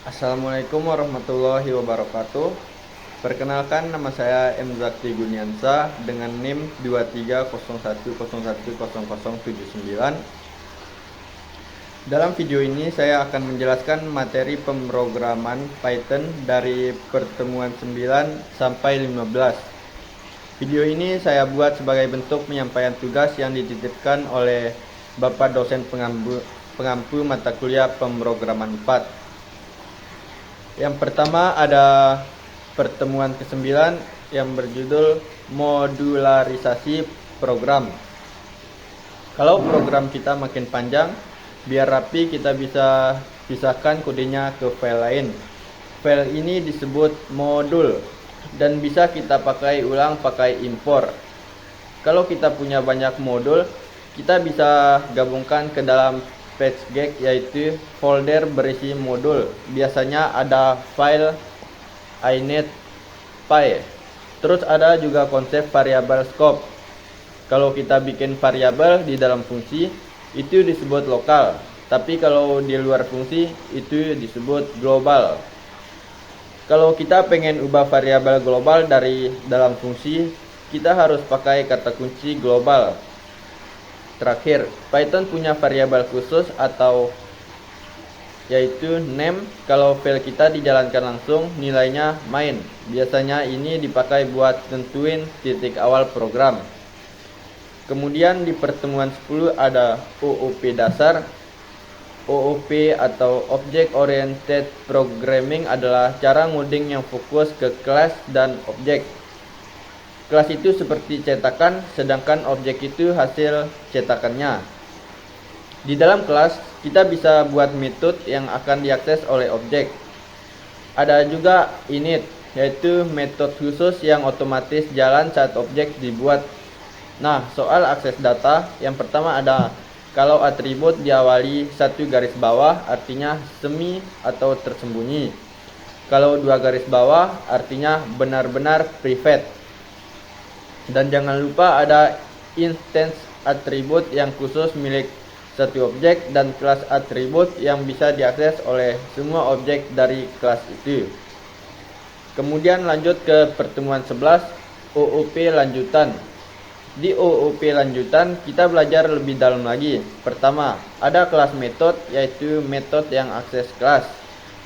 Assalamualaikum warahmatullahi wabarakatuh. Perkenalkan, nama saya M. Zakti Guniansa dengan NIM 2301010079. Dalam video ini saya akan menjelaskan materi pemrograman Python dari pertemuan 9 sampai 15. Video ini saya buat sebagai bentuk penyampaian tugas yang dititipkan oleh Bapak dosen pengampu mata kuliah pemrograman 4. Yang pertama ada pertemuan ke-9 yang berjudul modularisasi program. Kalau program kita makin panjang, biar rapi kita bisa pisahkan kodenya ke file lain. File ini disebut modul dan bisa kita pakai ulang pakai import. Kalau kita punya banyak modul, kita bisa gabungkan ke dalam PageGet, yaitu folder berisi modul. Biasanya ada file init.py. Terus ada juga konsep variabel scope. Kalau kita bikin variabel di dalam fungsi, itu disebut lokal. Tapi kalau di luar fungsi, itu disebut global. Kalau kita pengen ubah variabel global dari dalam fungsi, kita harus pakai kata kunci global. Terakhir, Python punya variabel khusus atau yaitu name. Kalau file kita dijalankan langsung, nilainya main. Biasanya ini dipakai buat tentuin titik awal program. Kemudian di pertemuan 10 ada OOP dasar. OOP atau Object Oriented Programming adalah cara ngoding yang fokus ke kelas dan objek. Kelas itu seperti cetakan, sedangkan objek itu hasil cetakannya. Di dalam kelas, kita bisa buat metode yang akan diakses oleh objek. Ada juga init, yaitu metode khusus yang otomatis jalan saat objek dibuat. Nah, soal akses data, yang pertama ada kalau atribut diawali satu garis bawah, artinya semi atau tersembunyi. Kalau dua garis bawah, artinya benar-benar private. Dan jangan lupa ada instance atribut yang khusus milik satu objek dan kelas atribut yang bisa diakses oleh semua objek dari kelas itu. Kemudian lanjut ke pertemuan 11, OOP lanjutan. Di OOP lanjutan kita belajar lebih dalam lagi. Pertama, ada kelas metode, yaitu metode yang akses kelas,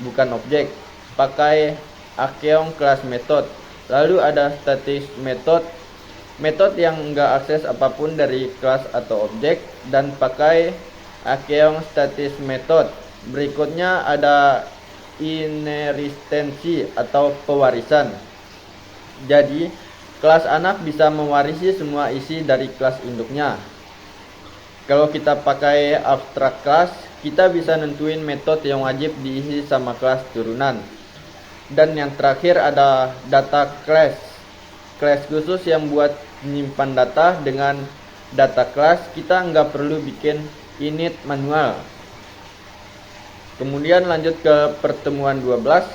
bukan objek. Pakai akeong kelas metode. Lalu ada static method, metode yang enggak akses apapun dari kelas atau objek, dan pakai akeong static method. Berikutnya ada inheritancy atau pewarisan. Jadi, kelas anak bisa mewarisi semua isi dari kelas induknya. Kalau kita pakai abstract class, kita bisa nentuin metode yang wajib diisi sama kelas turunan. Dan yang terakhir ada data class. Class khusus yang buat menyimpan data. Dengan data class kita nggak perlu bikin init manual. Kemudian lanjut ke pertemuan 12,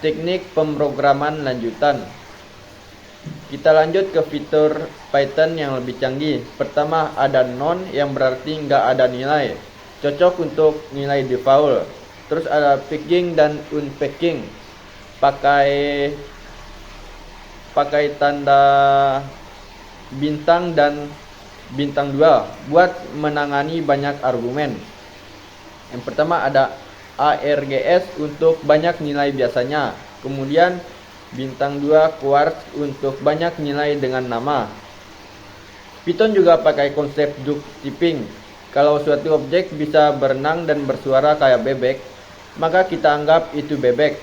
teknik pemrograman lanjutan. Kita lanjut ke fitur Python yang lebih canggih. Pertama ada none, yang berarti nggak ada nilai, cocok untuk nilai default. Terus ada picking dan unpacking, pakai tanda bintang dan bintang 2 buat menangani banyak argumen. Yang pertama ada args untuk banyak nilai biasanya. Kemudian bintang 2 quartz untuk banyak nilai dengan nama. Python juga pakai konsep duck typing. Kalau suatu objek bisa berenang dan bersuara kayak bebek, maka kita anggap itu bebek.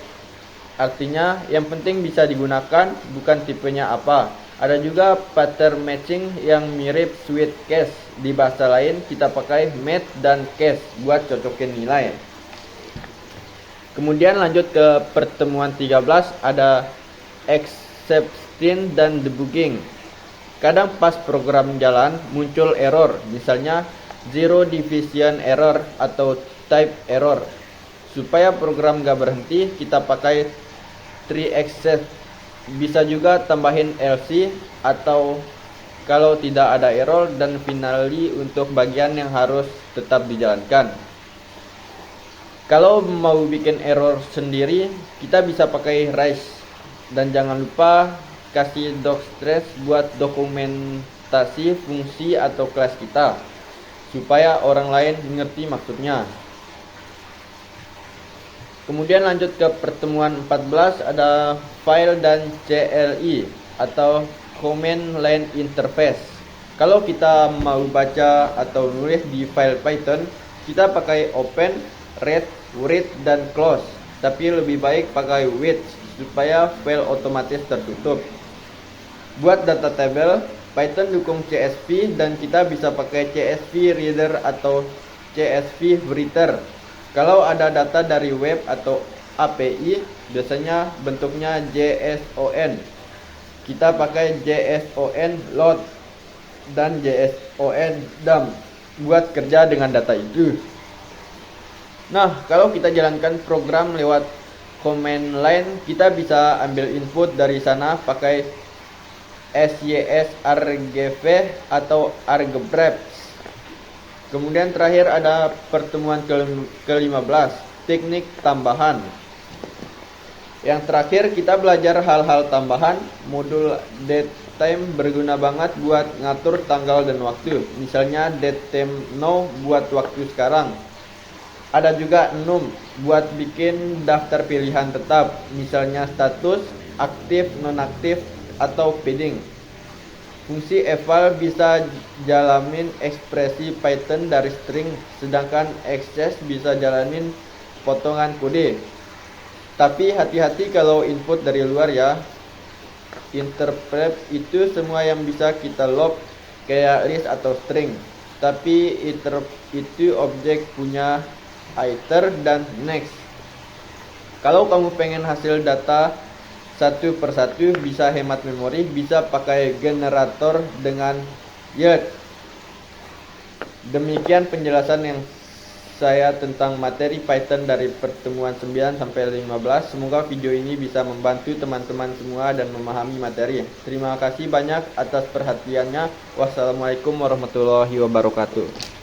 Artinya yang penting bisa digunakan, bukan tipenya apa. Ada juga pattern matching yang mirip switch case. Di bahasa lain kita pakai match dan case buat cocokin nilai. Kemudian lanjut ke pertemuan 13, ada exception dan debugging. Kadang pas program jalan muncul error, misalnya zero division error atau type error. Supaya program gak berhenti, kita pakai tree except. Bisa juga tambahin LC atau kalau tidak ada error, dan finally untuk bagian yang harus tetap dijalankan. Kalau mau bikin error sendiri, kita bisa pakai Rise. Dan jangan lupa kasih docstress buat dokumentasi fungsi atau kelas kita, supaya orang lain mengerti maksudnya. Kemudian lanjut ke pertemuan 14, ada file dan CLI atau Command Line Interface. Kalau kita mau baca atau nulis di file Python, kita pakai open, read, dan close. Tapi lebih baik pakai with supaya file otomatis tertutup. Buat data table, Python dukung CSV dan kita bisa pakai CSV Reader atau CSV Writer. Kalau ada data dari web atau API, biasanya bentuknya JSON. Kita pakai JSON load dan JSON dump buat kerja dengan data itu. Nah, kalau kita jalankan program lewat command line, kita bisa ambil input dari sana pakai SYSRGV atau argbrep. Kemudian terakhir ada pertemuan ke-15, teknik tambahan. Yang terakhir kita belajar hal-hal tambahan. Modul datetime berguna banget buat ngatur tanggal dan waktu. Misalnya datetime now buat waktu sekarang. Ada juga num buat bikin daftar pilihan tetap, misalnya status, aktif, nonaktif, atau padding. Fungsi eval bisa jalanin ekspresi Python dari string, sedangkan access bisa jalanin potongan kode. Tapi hati-hati kalau input dari luar ya. Interpret itu semua yang bisa kita log, kayak list atau string. Tapi itu objek punya iter dan next. Kalau kamu pengen hasil data satu persatu, bisa hemat memori, bisa pakai generator dengan yield. Demikian penjelasan yang saya tentang materi Python dari pertemuan 9 sampai 15. Semoga video ini bisa membantu teman-teman semua dan memahami materi. Terima kasih banyak atas perhatiannya. Wassalamualaikum warahmatullahi wabarakatuh.